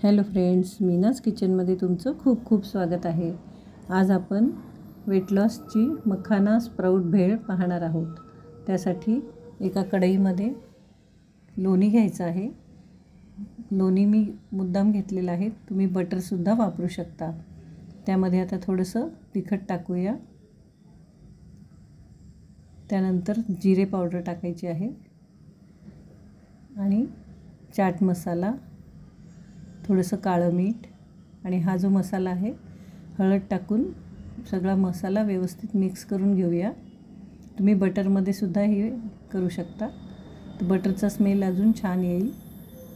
Hello friends, मीनाज किचनमध्ये तुमचं खूप खूप स्वागत आहे। आज आपण वेट लॉसची मखाना स्प्राउट भेळ पाहणार आहोत। त्यासाठी एका कढईमध्ये लोणी घ्यायचं आहे। लोणी मी मुद्दाम घेतलेलं आहे, तुम्ही बटरसुद्धा वापरू शकता। त्यामध्ये आता थोडंसं तिखट टाकूया। त्यानंतर जिरे पावडर टाकायची आहे आणि चाट मसाला, थोडंसं काळं मीठ आणि हा जो मसाला आहे हळद टाकून सगळा मसाला व्यवस्थित मिक्स करून घेऊया। तुम्ही बटरमध्ये सुद्धा हे करू शकता, तर बटरचा स्मेल अजून छान येईल।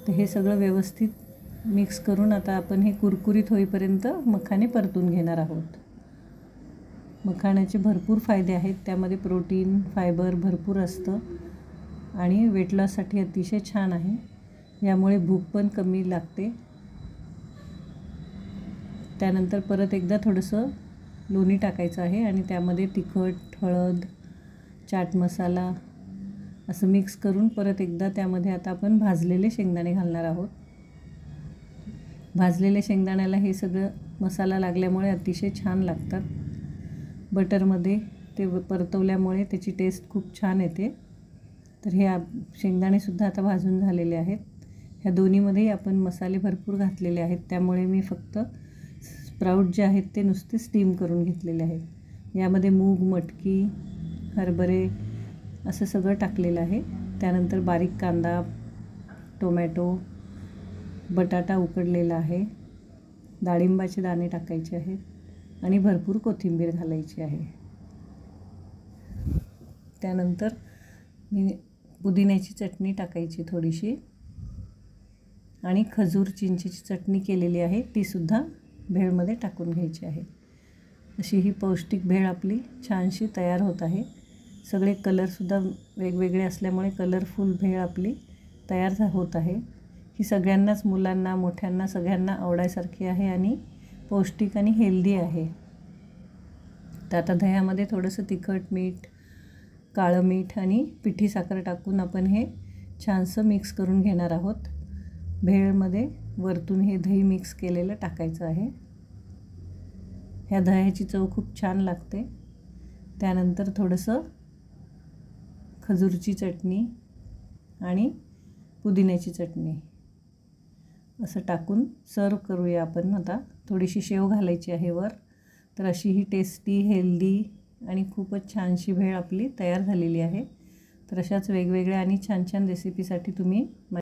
तर हे सगळं व्यवस्थित मिक्स करून आता आपण हे कुरकुरीत होईपर्यंत मखाने परतून घेणार आहोत। मखाण्याचे भरपूर फायदे आहेत, त्यामध्ये प्रोटीन फायबर भरपूर असतं आणि वेट लॉससाठी अतिशय छान आहे। यामुळे भूक पण कमी लागते। त्यानंतर परत एकदा थोडंसं लोणी टाकायचं आहे आणि त्यामध्ये तिखट, हळद, चाट मसाला असं मिक्स करून परत एकदा त्यामध्ये आता आपण भाजलेले शेंगदाणे घालणार आहोत। भाजलेले शेंगदाण्याला हे सगळं मसाला लागल्यामुळे अतिशय छान लागतात। बटरमध्ये ते परतवल्यामुळे त्याची टेस्ट खूप छान येते। तर हे शेंगदाणेसुद्धा आता भाजून झालेले आहेत। ह्या दोन्हीमध्येही आपण मसाले भरपूर घातलेले आहेत, त्यामुळे मी फक्त स्प्राउट जे आहेत ते नुसते स्टीम करून घेतलेले आहेत। यामध्ये मूग, मटकी, हरभरे असं सगळं टाकलेलं आहे। त्यानंतर बारीक कांदा, टोमॅटो, बटाटा उकडलेला आहे, डाळिंबाचे दाणे टाकायचे आहेत आणि भरपूर कोथिंबीर घालायची आहे। त्यानंतर मी पुदिन्याची चटणी टाकायची थोडीशी आणि खजूर चिंचेची चटणी केलेली आहे तीसुद्धा भेळमध्ये टाकून घ्यायची आहे। अशी ही पौष्टिक भेळ आपली छानशी तयार होत आहे। सगळे कलरसुद्धा वेगवेगळे असल्यामुळे कलरफुल भेळ आपली तयार होत आहे। ही सगळ्यांनाच, मुलांना, मोठ्यांना, सगळ्यांना आवडायसारखी आहे आणि पौष्टिक आणि हेल्दी आहे। तर आता दह्यामध्ये थोडंसं तिखट, मीठ, काळं मीठ आणि पिठी साखर टाकून आपण हे छानसं मिक्स करून घेणार आहोत। भेळमध्ये वरतून हे दही मिक्स केलेलं टाकायचं आहे। ह्या दह्याची चव खूप छान लागते। त्यानंतर थोडंसं खजूरची चटणी आणि पुदिन्याची चटणी असं टाकून सर्व करूया आपण। आता थोडीशी शेव घालायची आहे वर। तर अशी ही टेस्टी, हेल्दी आणि खूपच छानशी भेळ आपली तयार झालेली आहे। तर अशाच वेगवेगळ्या आणि छान छान रेसिपीसाठी तुम्ही